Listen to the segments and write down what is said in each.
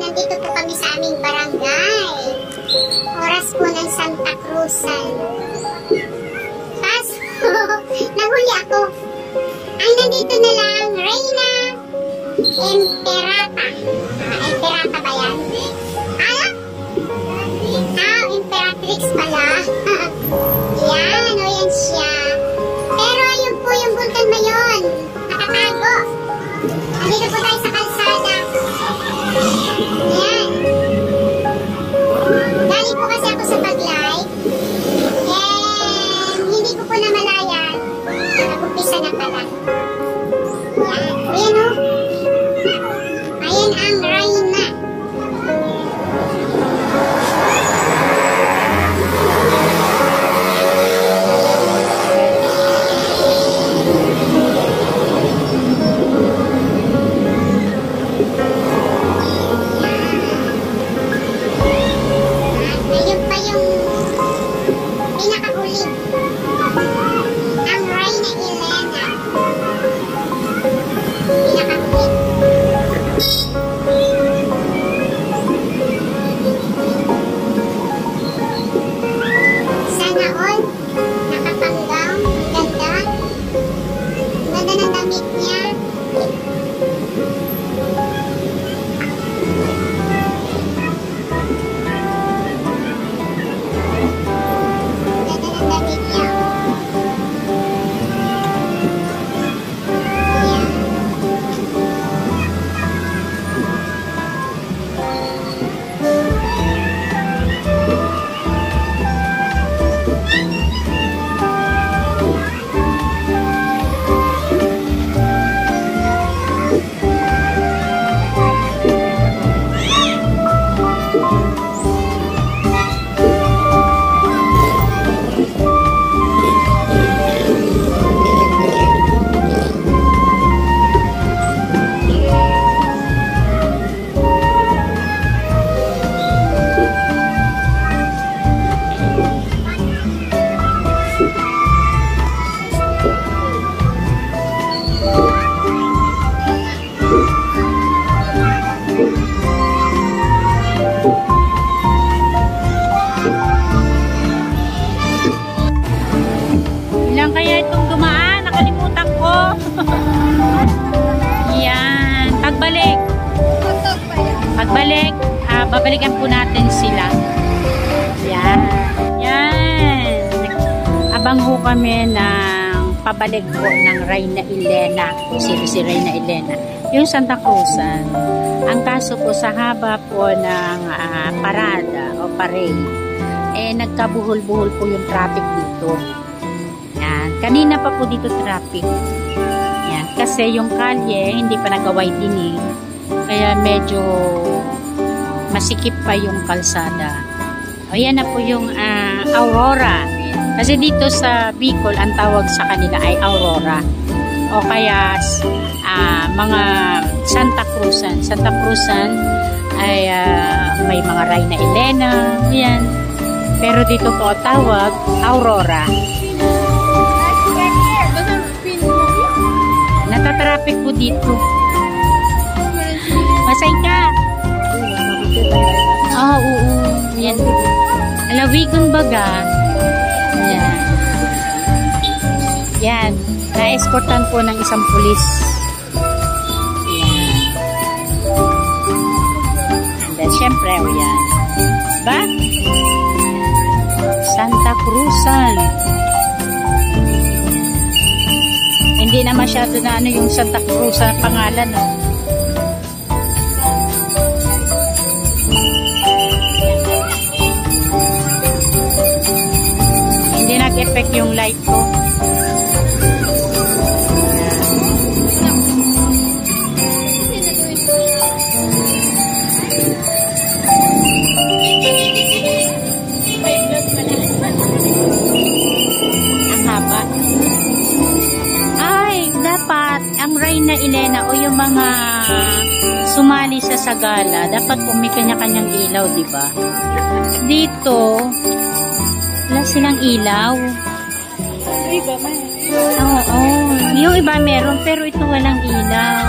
nandito po kami sa aming barangay. Oras po ng Santa Cruzan. Kaso, nahuli ako. Ay, nandito na lang, Reyna Imperata. Imperata ba yan? Imperatrix pala. Yan, o yan siya. Pero ayun po yung bulkan na yun. Nakatago. Nandito po tayo sa kalsada. Ayan. Galing po kasi ako sa pag-live. And hindi ko po namalayan. Nag-umpisa na pala. Ayan. Ayan o. Ayan ang Reyna. Pagbalik, babalikan po natin sila. Yan. Yan. Abang ho kami ng pabalik po ng Reyna Elena. Si Reyna Elena. Yung Santa Cruzan. Ang kaso po sa haba po ng parada o parade, nagkabuhol-buhol po yung traffic dito. Yan. Kanina pa po dito traffic. Yan. Kasi yung kalye, hindi pa nag-widening. Kaya medyo masikip pa yung kalsada. Ayan na po yung Aurora. Kasi dito sa Bicol, ang tawag sa kanila ay Aurora. O kaya mga Santa Cruzan. Santa Cruzan ay may mga Reyna Elena. Ayan. Pero dito po tawag Aurora. Natatraffic po dito. Masay ka. Oo. Yan. Alawigon baga. Yan. Yan. Na-escortan po ng isang pulis. Yan. And then, syempre, yan. Ba? Santa Cruzan. Hindi na masyado na yung Santa Cruzan pangalan, no? Nag-effect yung light ko. Ang haba. Ay, dapat ang Reyna Elena o yung mga sumali sa Sagala, dapat kung may kanya-kanyang ilaw, di ba? Dito, wala silang ilaw. Iba man. Oo. Yung iba meron, pero ito walang ilaw.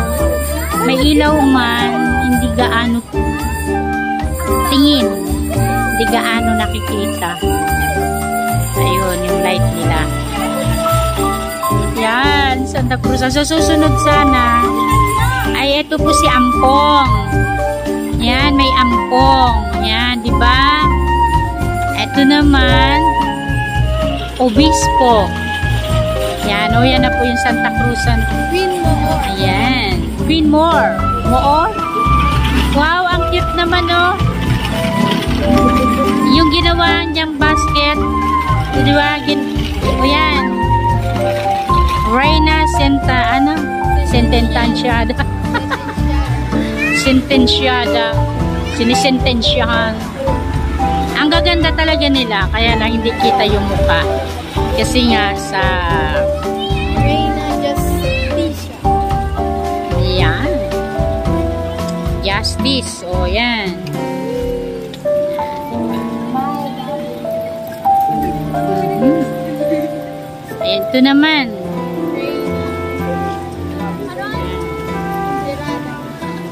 May ilaw man, hindi gaano nakikita. Ayun, yung light nila. Yan, Santa Cruz. Sa susunod sana, ay ito po si Ampong. Yan, may Ampong. Yan, di ba? Ito naman, Obispo. Yan, o yan na po yung Santa Cruzan. Ayan. Queen Moore. Moore? Wow, ang cute naman, oh. Yung ginawa niyang basket. Di ba? O yan. Reina Sentenciada. Sentenciada. Sinisentensyahan. Ang gaganda talaga nila. Kaya lang hindi kita yung mukha. Kasi nga sa Reina Justicia. Yan. Justice. O yan. Ayan, ito naman.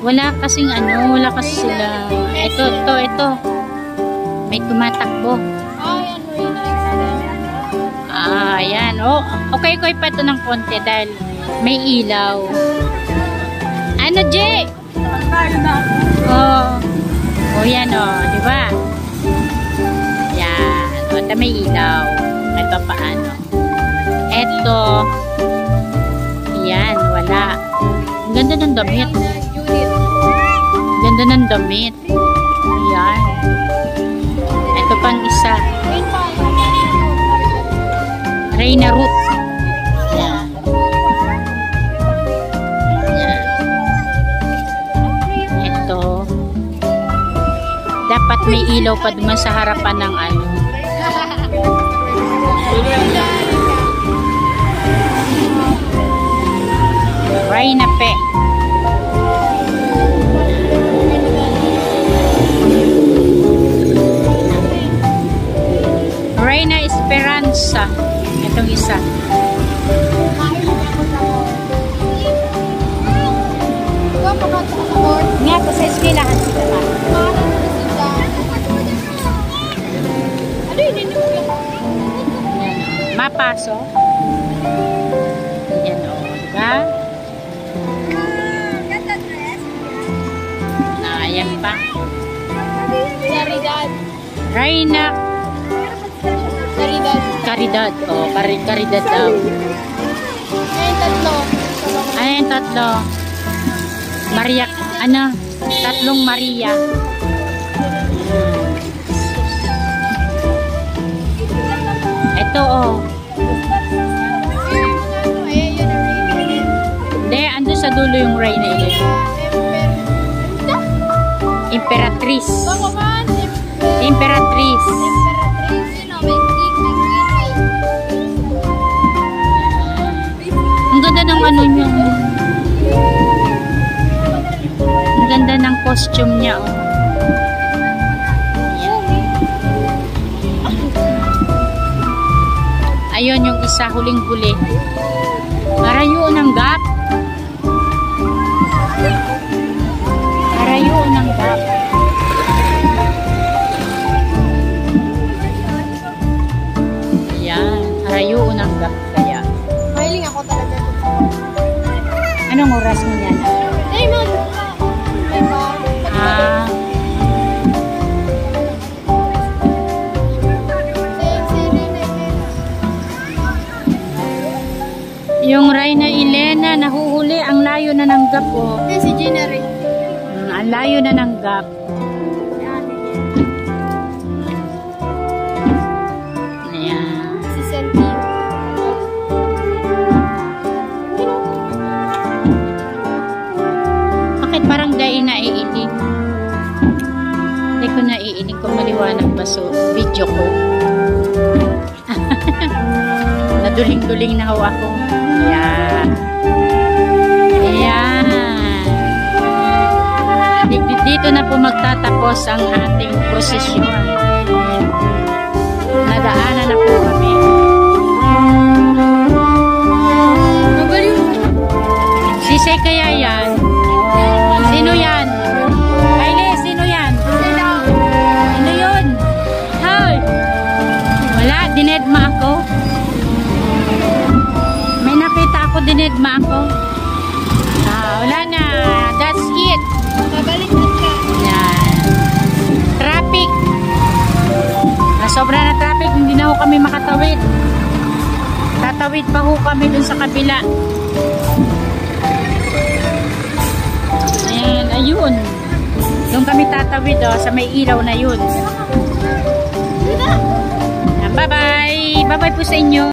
Wala kasing wala kasi sila. Ito. May tumatakbo. Ayan. Okay pa ito ng konti dahil may ilaw. Ano, Jay? Yan, di ba? Yan. Ito may ilaw. Kahit pa paano. Ito. Yan, wala. Ang ganda ng damit. Ganda ng damit. Ayan. Ito pang isa. Reina Ruth. Ayan. Ayan. Ito. Dapat may ilaw pa duman sa harapan ng Reina Pe. Reina Esperanza. Itong isa. Nga po sa eskwelahan sila ba? Mapaso. Yan o. Diba? Ayan pa. Reina Caridad. Caridad daw. Ayan, tatlo. Maria, tatlong Maria. Ito, Hindi, ando sa dulo yung Reina Elena. Imperatriz. Imperatriz. Ang ganda ng niya. Ang ganda ng costume niya, Ayun yung isa, huling-huli. Marayo ng gap. Marayo ng gap. Ayan, marayo ng gap kaya. Mahiling ako talaga. Anong oras mo yan? Hey, ma'am! Yung Reina Elena nahuhuli, ang layo na ng gap, Si Gina rin. Ang layo na ng gap. Ayan. Si Santi. Bakit parang dahil naiinig? Hindi ko naiinig kung maliwanag ba video ko. Naduling-duling na ako. Ayan. Ayan. Dito na po magtatapos ang ating prosesyon. Nadaanan na po kami. Sisay kaya yan? Sino yan? Kylie, sino yan? Sino yun? How? dinedma ako. Wala na. That's it. Babalik na ka. Yan. Traffic. Sobra na traffic. Hindi na ho kami makatawid. Tatawid pa ho kami dun sa kabila. Ayan. Ayun. Doon kami tatawid sa may ilaw na yun. Bye-bye. Bye-bye po sa inyo.